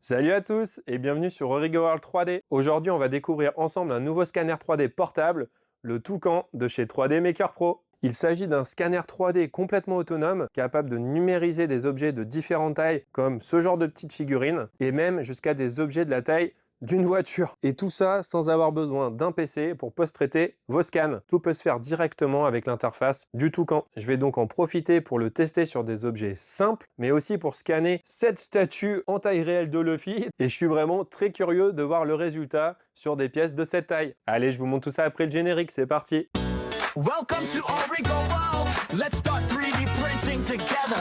Salut à tous et bienvenue sur Origo World 3D. Aujourd'hui, on va découvrir ensemble un nouveau scanner 3D portable, le Toucan de chez 3D Maker Pro. Il s'agit d'un scanner 3D complètement autonome, capable de numériser des objets de différentes tailles, comme ce genre de petites figurines, et même jusqu'à des objets de la taille d'une voiture. Et tout ça sans avoir besoin d'un PC pour post-traiter vos scans. Tout peut se faire directement avec l'interface du Toucan. Je vais donc en profiter pour le tester sur des objets simples, mais aussi pour scanner cette statue en taille réelle de Luffy. Et je suis vraiment très curieux de voir le résultat sur des pièces de cette taille. Allez, je vous montre tout ça après le générique, c'est parti. Welcome to Origo World. Let's start 3D printing together.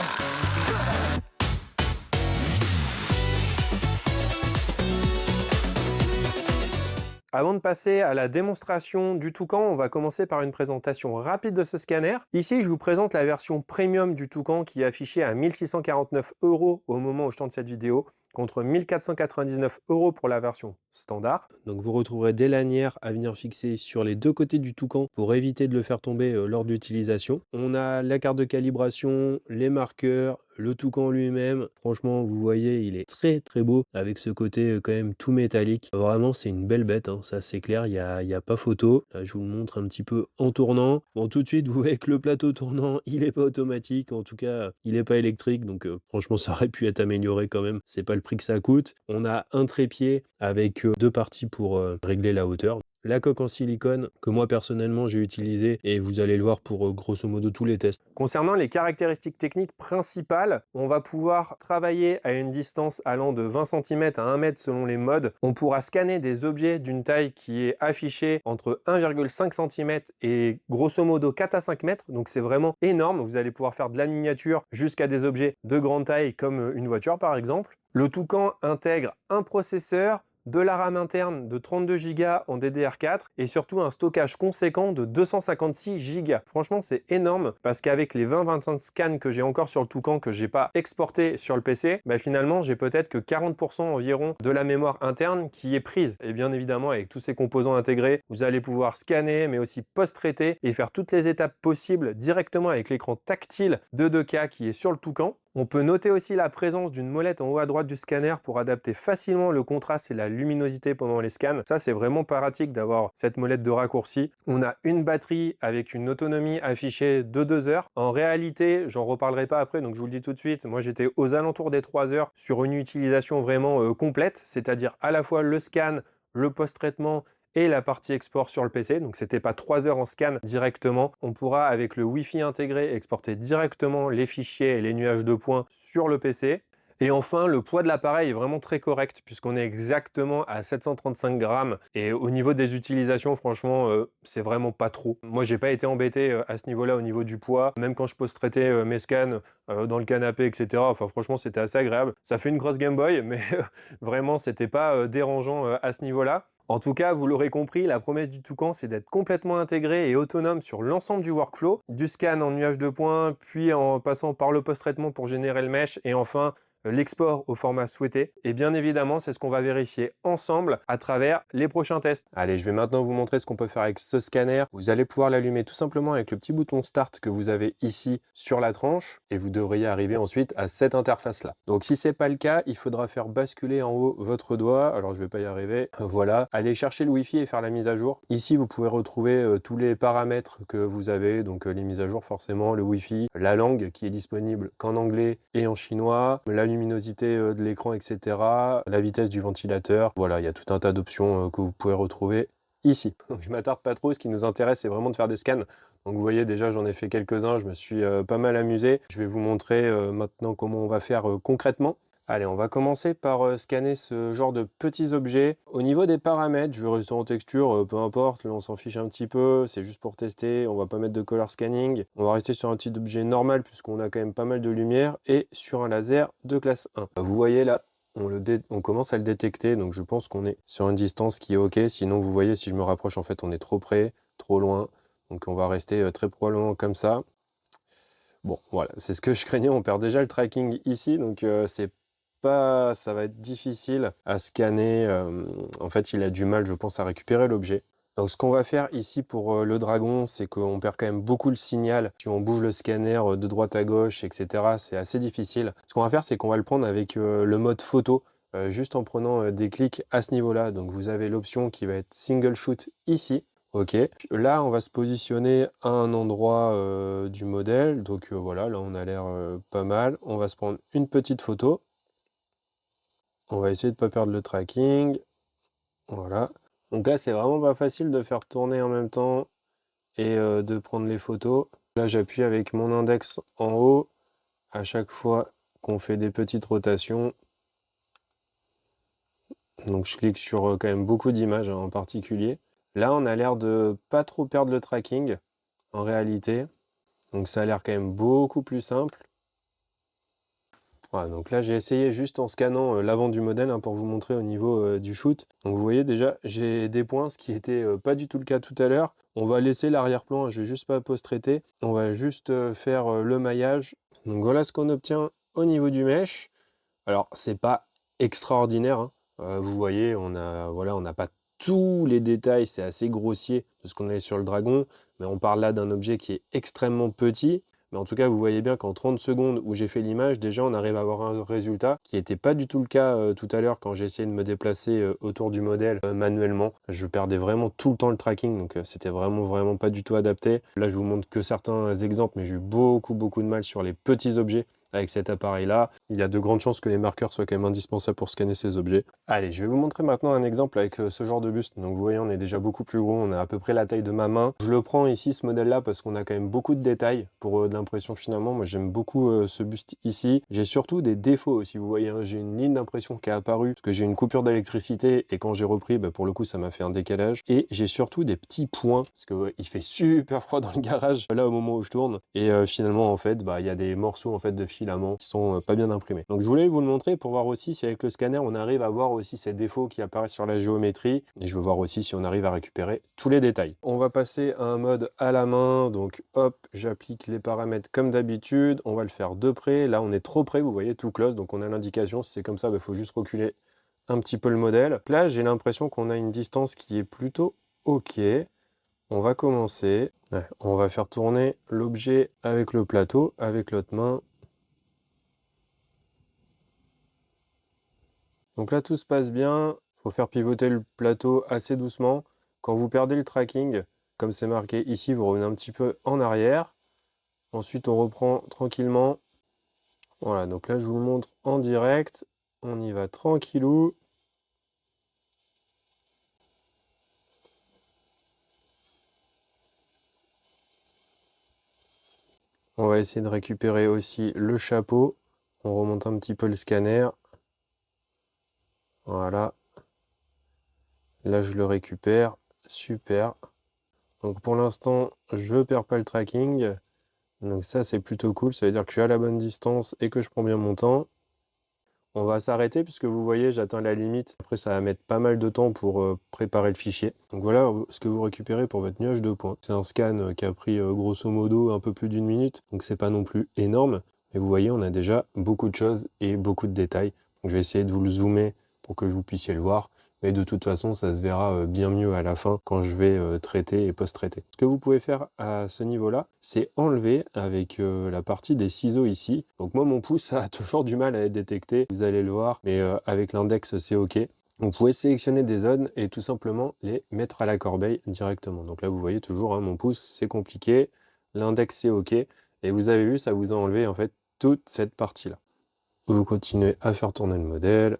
Avant de passer à la démonstration du Toucan, on va commencer par une présentation rapide de ce scanner. Ici, je vous présente la version premium du Toucan qui est affichée à 1649 € au moment où je tourne cette vidéo, contre 1499 € pour la version standard. Donc vous retrouverez des lanières à venir fixer sur les deux côtés du Toucan pour éviter de le faire tomber lors de l'utilisation. On a la carte de calibration, les marqueurs, le Toucan lui-même. Franchement, vous voyez, il est très beau avec ce côté quand même tout métallique. Vraiment, c'est une belle bête, hein. Ça c'est clair, il y a pas photo. Là, je vous le montre un petit peu en tournant. Bon, tout de suite, vous voyez que le plateau tournant, il est pas automatique. En tout cas, il est pas électrique. Donc franchement, ça aurait pu être amélioré quand même. C'est pas le prix que ça coûte. On a un trépied avec deux parties pour régler la hauteur. La coque en silicone que moi personnellement j'ai utilisé et vous allez le voir pour grosso modo tous les tests. Concernant les caractéristiques techniques principales, on va pouvoir travailler à une distance allant de 20 cm à 1 m selon les modes. On pourra scanner des objets d'une taille qui est affichée entre 1,5 cm et grosso modo 4 à 5 mètres. Donc c'est vraiment énorme. Vous allez pouvoir faire de la miniature jusqu'à des objets de grande taille comme une voiture par exemple. Le Toucan intègre un processeur, de la RAM interne de 32 Go en DDR4 et surtout un stockage conséquent de 256 Go. Franchement, c'est énorme parce qu'avec les 20-25 scans que j'ai encore sur le Toucan que j'ai pas exporté sur le PC, finalement, j'ai peut-être que 40% environ de la mémoire interne qui est prise. Et bien évidemment, avec tous ces composants intégrés, vous allez pouvoir scanner, mais aussi post-traiter et faire toutes les étapes possibles directement avec l'écran tactile de 2K qui est sur le Toucan. On peut noter aussi la présence d'une molette en haut à droite du scanner pour adapter facilement le contraste et la luminosité pendant les scans. Ça, c'est vraiment pratique d'avoir cette molette de raccourci. On a une batterie avec une autonomie affichée de 2 heures. En réalité, j'en reparlerai pas après, donc je vous le dis tout de suite, moi j'étais aux alentours des 3 heures sur une utilisation vraiment complète, c'est-à-dire à la fois le scan, le post-traitement et la partie export sur le PC, donc c'était pas 3 heures en scan directement. On pourra avec le Wi-Fi intégré exporter directement les fichiers et les nuages de points sur le PC. Et enfin, le poids de l'appareil est vraiment très correct puisqu'on est exactement à 735 grammes. Et au niveau des utilisations, franchement, c'est vraiment pas trop. Moi, j'ai pas été embêté à ce niveau-là, au niveau du poids. Même quand je post-traitais mes scans dans le canapé, etc. Enfin, franchement, c'était assez agréable. Ça fait une grosse Game Boy, mais vraiment, c'était pas dérangeant à ce niveau-là. En tout cas, vous l'aurez compris, la promesse du Toucan, c'est d'être complètement intégré et autonome sur l'ensemble du workflow, du scan en nuage de points, puis en passant par le post-traitement pour générer le mesh, et enfin l'export au format souhaité. Et bien évidemment, c'est ce qu'on va vérifier ensemble à travers les prochains tests. Allez, je vais maintenant vous montrer ce qu'on peut faire avec ce scanner. Vous allez pouvoir l'allumer tout simplement avec le petit bouton Start que vous avez ici sur la tranche, et vous devriez arriver ensuite à cette interface-là. Donc si c'est pas le cas, il faudra faire basculer en haut votre doigt. Alors je vais pas y arriver. Voilà. Allez chercher le Wi-Fi et faire la mise à jour. Ici, vous pouvez retrouver tous les paramètres que vous avez, donc les mises à jour forcément, le Wi-Fi, la langue qui est disponible qu'en anglais et en chinois, la luminosité de l'écran, etc. La vitesse du ventilateur. Voilà, il y a tout un tas d'options que vous pouvez retrouver ici. Donc je m'attarde pas trop, ce qui nous intéresse, c'est vraiment de faire des scans. Donc vous voyez, déjà j'en ai fait quelques-uns, je me suis pas mal amusé. Je vais vous montrer maintenant comment on va faire concrètement. Allez, on va commencer par scanner ce genre de petits objets. Au niveau des paramètres, je vais rester en texture, peu importe, là on s'en fiche un petit peu, c'est juste pour tester, on va pas mettre de color scanning. On va rester sur un petit objet normal puisqu'on a quand même pas mal de lumière et sur un laser de classe 1. Vous voyez là, on commence à le détecter, donc je pense qu'on est sur une distance qui est ok. Sinon vous voyez, si je me rapproche, en fait on est trop près, trop loin. Donc on va rester très probablement comme ça. Bon, voilà, c'est ce que je craignais, on perd déjà le tracking ici, donc ça va être difficile à scanner. En fait, il a du mal, je pense, à récupérer l'objet. Donc ce qu'on va faire ici pour le dragon, c'est qu'on perd quand même beaucoup le signal. Si on bouge le scanner de droite à gauche, etc., c'est assez difficile. Ce qu'on va faire, c'est qu'on va le prendre avec le mode photo. juste en prenant des clics à ce niveau-là. Donc vous avez l'option qui va être single shoot ici. Ok, là on va se positionner à un endroit du modèle. Donc voilà, là on a l'air pas mal. On va se prendre une petite photo. On va essayer de ne pas perdre le tracking. Voilà. Donc là c'est vraiment pas facile de faire tourner en même temps et de prendre les photos. Là j'appuie avec mon index en haut à chaque fois qu'on fait des petites rotations. Donc je clique sur quand même beaucoup d'images en particulier. Là on a l'air de pas trop perdre le tracking en réalité. Donc ça a l'air quand même beaucoup plus simple. Voilà, donc là j'ai essayé juste en scannant l'avant du modèle hein, pour vous montrer au niveau du shoot. Donc vous voyez déjà j'ai des points, ce qui était pas du tout le cas tout à l'heure. On va laisser l'arrière-plan, hein, je vais juste pas post-traiter. On va juste faire le maillage. Donc voilà ce qu'on obtient au niveau du mesh. Alors c'est pas extraordinaire, hein. Vous voyez, voilà, on n'a pas tous les détails, c'est assez grossier de ce qu'on avait sur le Dragon, mais on parle là d'un objet qui est extrêmement petit. Mais en tout cas, vous voyez bien qu'en 30 secondes où j'ai fait l'image, déjà on arrive à avoir un résultat qui n'était pas du tout le cas tout à l'heure quand j'ai essayé de me déplacer autour du modèle manuellement. Je perdais vraiment tout le temps le tracking, donc c'était vraiment pas du tout adapté. Là, je vous montre que certains exemples, mais j'ai eu beaucoup de mal sur les petits objets avec cet appareil-là. Il y a de grandes chances que les marqueurs soient quand même indispensables pour scanner ces objets. Allez, je vais vous montrer maintenant un exemple avec ce genre de buste. Donc vous voyez, on est déjà beaucoup plus gros, on a à peu près la taille de ma main. Je le prends ici, ce modèle-là, parce qu'on a quand même beaucoup de détails pour de l'impression finalement. Moi, j'aime beaucoup ce buste ici. J'ai surtout des défauts aussi, vous voyez, hein. J'ai une ligne d'impression qui est apparue, parce que j'ai une coupure d'électricité, et quand j'ai repris, bah, pour le coup, ça m'a fait un décalage. Et j'ai surtout des petits points, parce que il fait super froid dans le garage, là, au moment où je tourne. Et finalement, en fait, bah, il y a des morceaux en fait, de filaments qui sont pas bien imprimés. Donc je voulais vous le montrer pour voir aussi si avec le scanner on arrive à voir aussi ces défauts qui apparaissent sur la géométrie, et je veux voir aussi si on arrive à récupérer tous les détails. On va passer à un mode à la main, donc hop, j'applique les paramètres comme d'habitude, on va le faire de près. Là on est trop près, vous voyez, tout close, donc on a l'indication. Si c'est comme ça, il faut juste reculer un petit peu le modèle. Là j'ai l'impression qu'on a une distance qui est plutôt ok. On va commencer. Ouais, on va faire tourner l'objet avec le plateau, avec l'autre main. Donc là, tout se passe bien. Il faut faire pivoter le plateau assez doucement. Quand vous perdez le tracking, comme c'est marqué ici, vous revenez un petit peu en arrière. Ensuite, on reprend tranquillement. Voilà, donc là, je vous le montre en direct. On y va tranquillou. On va essayer de récupérer aussi le chapeau. On remonte un petit peu le scanner. Voilà. Là, je le récupère. Super. Donc pour l'instant, je ne perds pas le tracking. Donc ça, c'est plutôt cool. Ça veut dire que je suis à la bonne distance et que je prends bien mon temps. On va s'arrêter puisque vous voyez, j'atteins la limite. Après, ça va mettre pas mal de temps pour préparer le fichier. Donc voilà ce que vous récupérez pour votre nuage de points. C'est un scan qui a pris grosso modo un peu plus d'une minute. Donc c'est pas non plus énorme. Mais vous voyez, on a déjà beaucoup de choses et beaucoup de détails. Donc je vais essayer de vous le zoomer pour que vous puissiez le voir. Mais de toute façon, ça se verra bien mieux à la fin quand je vais traiter et post-traiter. Ce que vous pouvez faire à ce niveau-là, c'est enlever avec la partie des ciseaux ici. Donc moi, mon pouce a toujours du mal à être détecté, vous allez le voir, mais avec l'index, c'est OK. Vous pouvez sélectionner des zones et tout simplement les mettre à la corbeille directement. Donc là, vous voyez toujours, hein, mon pouce, c'est compliqué. L'index, c'est OK. Et vous avez vu, ça vous a enlevé en fait toute cette partie-là. Vous continuez à faire tourner le modèle,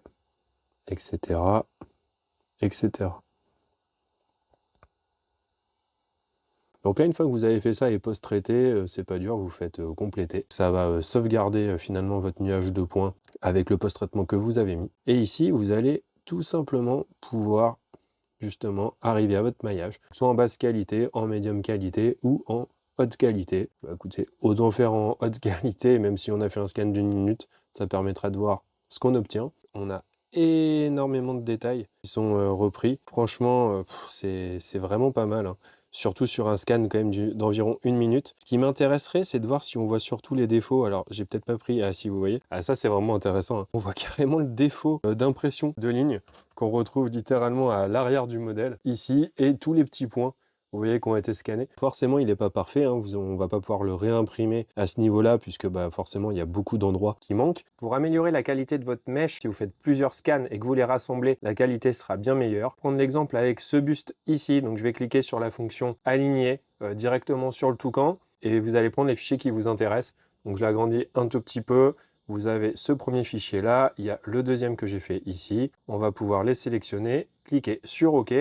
etc. etc. Donc là, une fois que vous avez fait ça et post-traité, c'est pas dur, vous faites compléter. Ça va sauvegarder finalement votre nuage de points avec le post-traitement que vous avez mis. Et ici, vous allez tout simplement pouvoir justement arriver à votre maillage, soit en basse qualité, en médium qualité ou en haute qualité. Bah, écoutez, autant faire en haute qualité, même si on a fait un scan d'une minute, ça permettra de voir ce qu'on obtient. On a énormément de détails qui sont repris. Franchement, c'est vraiment pas mal, hein. Surtout sur un scan quand même d'environ une minute. Ce qui m'intéresserait, c'est de voir si on voit surtout les défauts. Alors, j'ai peut-être pas pris, ah si vous voyez. Ah ça, c'est vraiment intéressant, hein. On voit carrément le défaut d'impression de ligne qu'on retrouve littéralement à l'arrière du modèle, ici, et tous les petits points. vous voyez, qui ont été scannés. Forcément, il n'est pas parfait, hein, on va pas pouvoir le réimprimer à ce niveau-là, puisque bah, forcément, il y a beaucoup d'endroits qui manquent. Pour améliorer la qualité de votre mèche, si vous faites plusieurs scans et que vous les rassemblez, la qualité sera bien meilleure. Prendre l'exemple avec ce buste ici, donc je vais cliquer sur la fonction aligner directement sur le toucan, et vous allez prendre les fichiers qui vous intéressent. Donc je l'agrandis un tout petit peu. Vous avez ce premier fichier là, il y a le deuxième que j'ai fait ici. On va pouvoir les sélectionner, cliquer sur OK.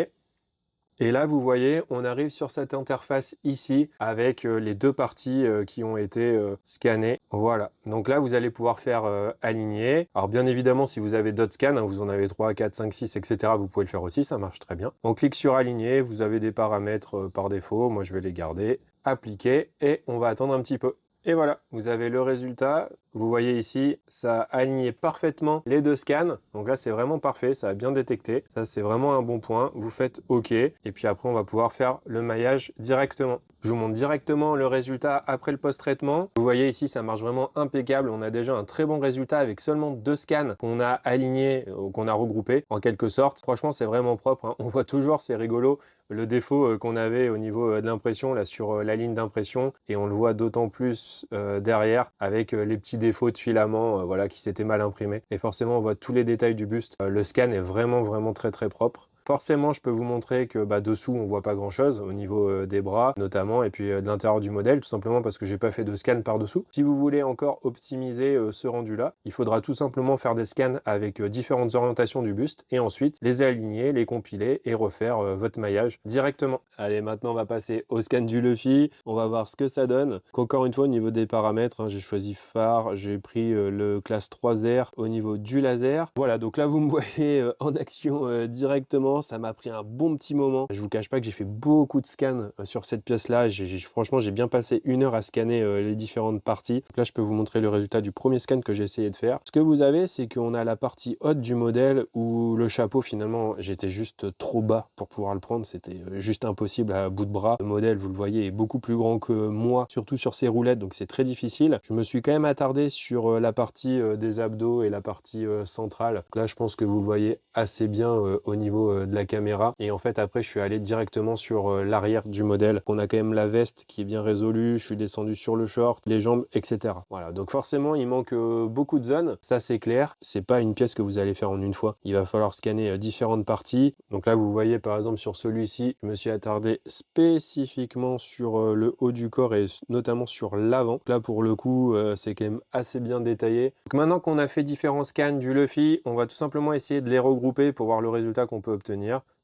Et là, vous voyez, on arrive sur cette interface ici avec les deux parties qui ont été scannées. Voilà. Donc là, vous allez pouvoir faire aligner. Alors bien évidemment, si vous avez d'autres scans, hein, vous en avez 3, 4, 5, 6, etc., vous pouvez le faire aussi, ça marche très bien. On clique sur aligner, vous avez des paramètres par défaut. Moi, je vais les garder. Appliquer et on va attendre un petit peu. Et voilà, vous avez le résultat. Vous voyez ici, ça a aligné parfaitement les deux scans. Donc là, c'est vraiment parfait, ça a bien détecté. Ça, c'est vraiment un bon point. Vous faites OK. Et puis après, on va pouvoir faire le maillage directement. Je vous montre directement le résultat après le post-traitement. Vous voyez ici, ça marche vraiment impeccable. On a déjà un très bon résultat avec seulement 2 scans qu'on a alignés, qu'on a regroupés en quelque sorte. Franchement, c'est vraiment propre, hein. On voit toujours, c'est rigolo, le défaut qu'on avait au niveau de l'impression là sur la ligne d'impression. Et on le voit d'autant plus derrière avec les petits défauts de filament voilà, qui s'étaient mal imprimés. Et forcément, on voit tous les détails du buste. Le scan est vraiment très propre. Forcément, je peux vous montrer que dessous, on voit pas grand chose au niveau des bras notamment et puis de l'intérieur du modèle, tout simplement parce que j'ai pas fait de scan par dessous. Si vous voulez encore optimiser ce rendu là, il faudra tout simplement faire des scans avec différentes orientations du buste et ensuite les aligner, les compiler et refaire votre maillage directement. Allez, maintenant on va passer au scan du Luffy, on va voir ce que ça donne. Encore une fois, au niveau des paramètres, hein, j'ai choisi phare, j'ai pris le classe 3R au niveau du laser. Voilà, donc là vous me voyez en action directement. Ça m'a pris un bon petit moment. Je vous cache pas que j'ai fait beaucoup de scans sur cette pièce-là. Franchement, j'ai bien passé 1 heure à scanner les différentes parties. Donc là, je peux vous montrer le résultat du premier scan que j'ai essayé de faire. Ce que vous avez, c'est qu'on a la partie haute du modèle où le chapeau, finalement, j'étais juste trop bas pour pouvoir le prendre. C'était juste impossible à bout de bras. Le modèle, vous le voyez, est beaucoup plus grand que moi, surtout sur ses roulettes, donc c'est très difficile. Je me suis quand même attardé sur la partie des abdos et la partie centrale. Donc là, je pense que vous le voyez assez bien au niveau de la caméra. Et en fait, après, je suis allé directement sur l'arrière du modèle. On a quand même la veste qui est bien résolue. Je suis descendu sur le short, les jambes, etc. Voilà. Donc forcément, il manque beaucoup de zones. Ça, c'est clair. C'est pas une pièce que vous allez faire en une fois. Il va falloir scanner différentes parties. Donc là, vous voyez, par exemple, sur celui-ci, je me suis attardé spécifiquement sur le haut du corps et notamment sur l'avant. Là, pour le coup, c'est quand même assez bien détaillé. Donc maintenant qu'on a fait différents scans du Luffy, on va tout simplement essayer de les regrouper pour voir le résultat qu'on peut obtenir.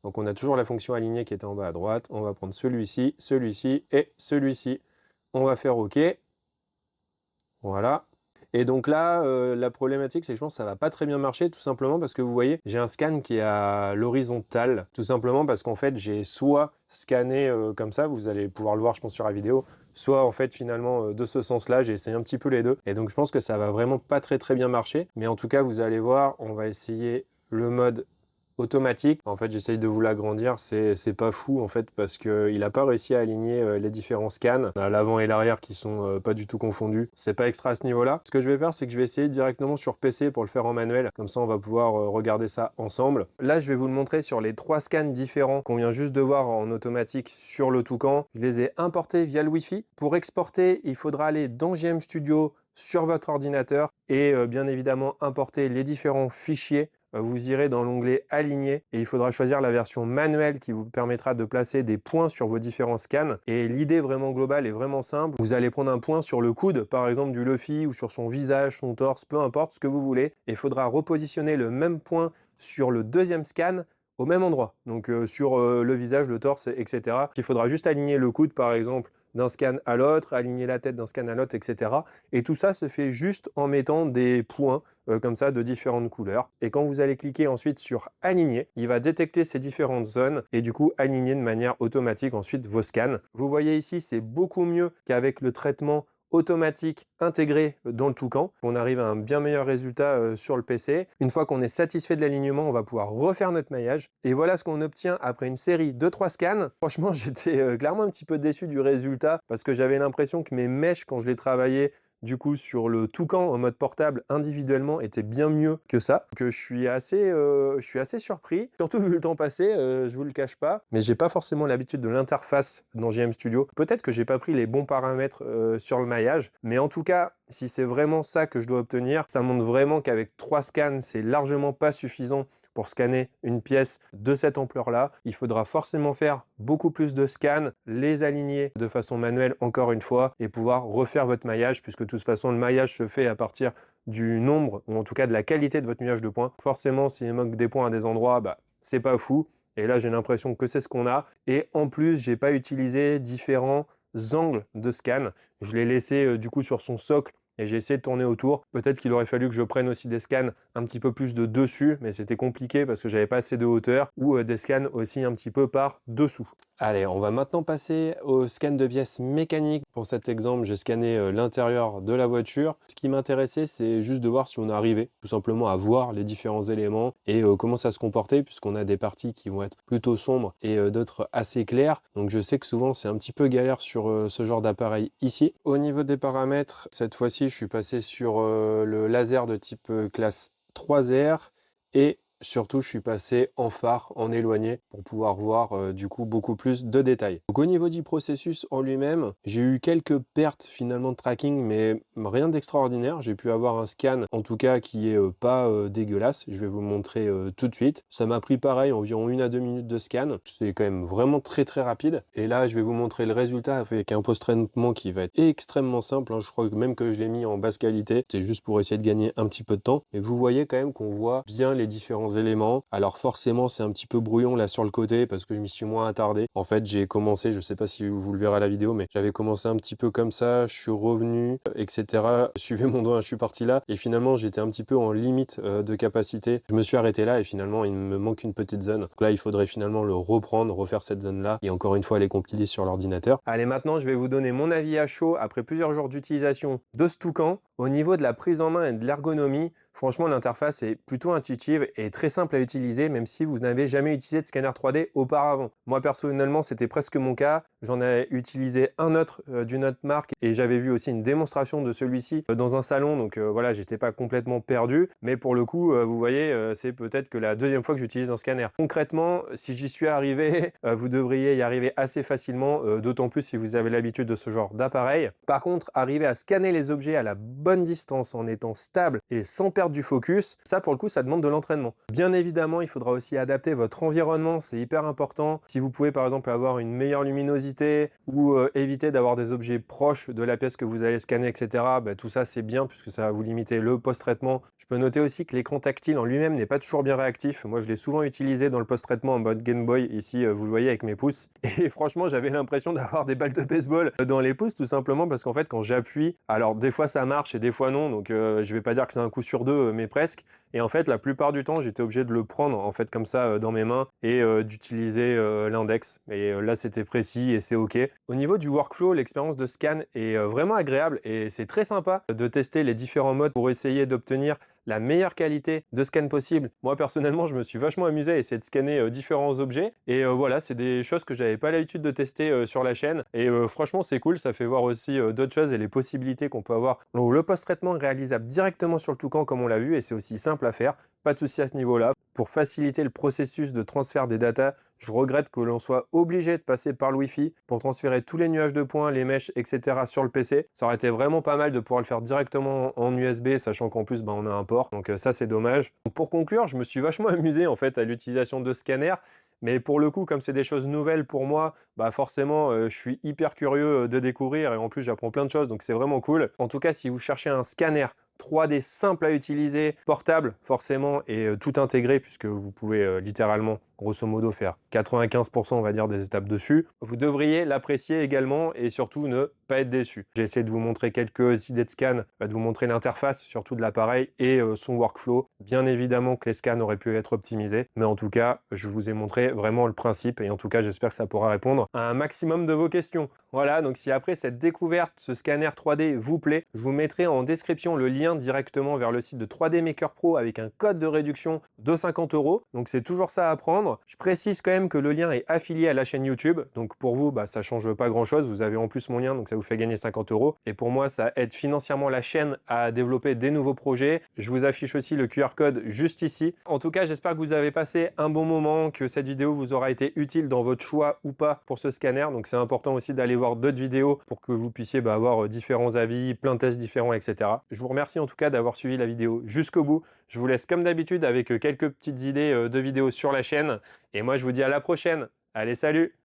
Donc on a toujours la fonction aligner qui est en bas à droite. On va prendre celui-ci, celui-ci et celui-ci. On va faire OK. Voilà. Et donc là, la problématique, c'est que je pense que ça va pas très bien marcher, tout simplement parce que vous voyez, j'ai un scan qui est à l'horizontale, tout simplement parce qu'en fait, j'ai soit scanné comme ça, vous allez pouvoir le voir, je pense, sur la vidéo, soit en fait, finalement, de ce sens-là, j'ai essayé un petit peu les deux. Et donc, je pense que ça va vraiment pas très bien marcher. Mais en tout cas, vous allez voir, on va essayer le mode automatique. En fait, j'essaye de vous l'agrandir, c'est pas fou en fait parce qu'il n'a pas réussi à aligner les différents scans, à l'avant et l'arrière qui sont pas du tout confondus. C'est pas extra à ce niveau-là. Ce que je vais faire, c'est que je vais essayer directement sur PC pour le faire en manuel. Comme ça, on va pouvoir regarder ça ensemble. Là, je vais vous le montrer sur les 3 scans différents qu'on vient juste de voir en automatique sur le Toucan. Je les ai importés via le Wi-Fi. Pour exporter, il faudra aller dans JM Studio sur votre ordinateur et bien évidemment importer les différents fichiers. Vous irez dans l'onglet aligner et il faudra choisir la version manuelle qui vous permettra de placer des points sur vos différents scans. Et l'idée vraiment globale est vraiment simple. Vous allez prendre un point sur le coude, par exemple du Luffy, ou sur son visage, son torse, peu importe ce que vous voulez. Et il faudra repositionner le même point sur le deuxième scan au même endroit. Donc sur le visage, le torse, etc. Il faudra juste aligner le coude, par exemple, d'un scan à l'autre, aligner la tête d'un scan à l'autre, etc. Et tout ça se fait juste en mettant des points comme ça de différentes couleurs. Et quand vous allez cliquer ensuite sur aligner, il va détecter ces différentes zones et du coup aligner de manière automatique ensuite vos scans. Vous voyez ici, c'est beaucoup mieux qu'avec le traitement automatique intégré dans le Toucan. On arrive à un bien meilleur résultat sur le PC. Une fois qu'on est satisfait de l'alignement, on va pouvoir refaire notre maillage. Et voilà ce qu'on obtient après une série de 3 scans. Franchement, j'étais clairement un petit peu déçu du résultat parce que j'avais l'impression que mes mèches, quand je les travaillais, du coup sur le Toucan en mode portable individuellement était bien mieux que ça. Que je suis assez surpris, surtout vu le temps passé, je vous le cache pas. Mais j'ai pas forcément l'habitude de l'interface dans JM Studio. Peut-être que j'ai pas pris les bons paramètres sur le maillage, mais en tout cas, si c'est vraiment ça que je dois obtenir, ça montre vraiment qu'avec 3 scans, c'est largement pas suffisant pour scanner une pièce de cette ampleur-là. Il faudra forcément faire beaucoup plus de scans, les aligner de façon manuelle encore une fois et pouvoir refaire votre maillage puisque de toute façon le maillage se fait à partir du nombre ou en tout cas de la qualité de votre nuage de points. Forcément, s'il manque des points à des endroits, c'est pas fou. Et là, j'ai l'impression que c'est ce qu'on a. Et en plus, j'ai pas utilisé différents angles de scan. Je l'ai laissé du coup sur son socle et j'ai essayé de tourner autour. Peut-être qu'il aurait fallu que je prenne aussi des scans un petit peu plus de dessus, mais c'était compliqué parce que j'avais pas assez de hauteur, ou des scans aussi un petit peu par dessous. Allez, on va maintenant passer au scan de pièces mécaniques. Pour cet exemple, j'ai scanné l'intérieur de la voiture. Ce qui m'intéressait, c'est juste de voir si on arrivait tout simplement à voir les différents éléments et comment ça se comportait, puisqu'on a des parties qui vont être plutôt sombres et d'autres assez claires. Donc je sais que souvent, c'est un petit peu galère sur ce genre d'appareil ici. Au niveau des paramètres, cette fois-ci, je suis passé sur le laser de type classe 3R et surtout, je suis passé en phare, en éloigné, pour pouvoir voir du coup beaucoup plus de détails. Donc au niveau du processus en lui-même, j'ai eu quelques pertes finalement de tracking, mais rien d'extraordinaire. J'ai pu avoir un scan, en tout cas, qui est pas dégueulasse. Je vais vous le montrer tout de suite. Ça m'a pris pareil, environ 1 à 2 minutes de scan. C'est quand même vraiment très rapide. Et là, je vais vous montrer le résultat avec un post-traitement qui va être extrêmement simple, hein. Je crois que même que je l'ai mis en basse qualité. C'est juste pour essayer de gagner un petit peu de temps. Et vous voyez quand même qu'on voit bien les différents éléments. Alors forcément, c'est un petit peu brouillon là sur le côté parce que je m'y suis moins attardé. En fait, j'ai commencé, je sais pas si vous le verrez à la vidéo, mais j'avais commencé un petit peu comme ça, je suis revenu, etc. Je suivais mon doigt, je suis parti là et finalement, j'étais un petit peu en limite de capacité. Je me suis arrêté là et finalement, il me manque une petite zone. Donc là, il faudrait finalement le reprendre, refaire cette zone-là et encore une fois, aller compiler sur l'ordinateur. Allez, maintenant, je vais vous donner mon avis à chaud après plusieurs jours d'utilisation de ce Toucan. Au niveau de la prise en main et de l'ergonomie, franchement, l'interface est plutôt intuitive et très simple à utiliser, même si vous n'avez jamais utilisé de scanner 3D auparavant. Moi, personnellement, c'était presque mon cas. J'en ai utilisé un autre d'une autre marque et j'avais vu aussi une démonstration de celui-ci dans un salon. Donc voilà, j'étais pas complètement perdu. Mais pour le coup, vous voyez, c'est peut-être que la deuxième fois que j'utilise un scanner. Concrètement, si j'y suis arrivé, vous devriez y arriver assez facilement, d'autant plus si vous avez l'habitude de ce genre d'appareil. Par contre, arriver à scanner les objets à la bonne distance en étant stable et sans perdre du focus, ça pour le coup, ça demande de l'entraînement. Bien évidemment, il faudra aussi adapter votre environnement, c'est hyper important. Si vous pouvez par exemple avoir une meilleure luminosité ou éviter d'avoir des objets proches de la pièce que vous allez scanner, etc., tout ça c'est bien puisque ça va vous limiter le post-traitement. Je peux noter aussi que l'écran tactile en lui-même n'est pas toujours bien réactif. Moi, je l'ai souvent utilisé dans le post-traitement en mode Game Boy. Ici, vous le voyez avec mes pouces. Et franchement, j'avais l'impression d'avoir des balles de baseball dans les pouces, tout simplement parce qu'en fait, quand j'appuie, alors des fois ça marche et des fois non. Donc, je vais pas dire que c'est un coup sur deux, mais presque. Et en fait, la plupart du temps, j'étais obligé de le prendre en fait comme ça dans mes mains et d'utiliser l'index. Et là, c'était précis et c'est OK. Au niveau du workflow, l'expérience de scan est vraiment agréable et c'est très sympa de tester les différents modes pour essayer d'obtenir la meilleure qualité de scan possible. Moi, personnellement, je me suis vachement amusé à essayer de scanner différents objets. Et voilà, c'est des choses que j'avais pas l'habitude de tester sur la chaîne. Et franchement, c'est cool. Ça fait voir aussi d'autres choses et les possibilités qu'on peut avoir. Donc, le post-traitement est réalisable directement sur le Toucan, comme on l'a vu, et c'est aussi simple à faire. Pas de souci à ce niveau-là. Pour faciliter le processus de transfert des datas, je regrette que l'on soit obligé de passer par le Wi-Fi pour transférer tous les nuages de points, les mèches, etc. sur le PC. Ça aurait été vraiment pas mal de pouvoir le faire directement en USB, sachant qu'en plus, on a un port. Donc ça, c'est dommage. Donc, pour conclure, je me suis vachement amusé en fait à l'utilisation de scanners. Mais pour le coup, comme c'est des choses nouvelles pour moi, forcément, je suis hyper curieux de découvrir et en plus, j'apprends plein de choses, donc c'est vraiment cool. En tout cas, si vous cherchez un scanner 3D simple à utiliser, portable forcément et tout intégré puisque vous pouvez littéralement grosso modo faire 95% on va dire des étapes dessus, vous devriez l'apprécier également et surtout ne pas être déçu. J'ai essayé de vous montrer quelques idées de scan, de vous montrer l'interface surtout de l'appareil et son workflow. Bien évidemment que les scans auraient pu être optimisés, mais en tout cas je vous ai montré vraiment le principe et en tout cas j'espère que ça pourra répondre à un maximum de vos questions. Voilà, donc si après cette découverte, ce scanner 3D vous plaît, je vous mettrai en description le lien lien directement vers le site de 3D Maker Pro avec un code de réduction de 50 €. Donc c'est toujours ça à prendre. Je précise quand même que le lien est affilié à la chaîne YouTube. Donc pour vous, ça change pas grand chose. Vous avez en plus mon lien, donc ça vous fait gagner 50 €. Et pour moi, ça aide financièrement la chaîne à développer des nouveaux projets. Je vous affiche aussi le QR code juste ici. En tout cas, j'espère que vous avez passé un bon moment, que cette vidéo vous aura été utile dans votre choix ou pas pour ce scanner. Donc c'est important aussi d'aller voir d'autres vidéos pour que vous puissiez avoir différents avis, plein de tests différents, etc. Je vous remercie en tout cas d'avoir suivi la vidéo jusqu'au bout. Je vous laisse comme d'habitude avec quelques petites idées de vidéos sur la chaîne. Et moi, je vous dis à la prochaine. Allez, salut!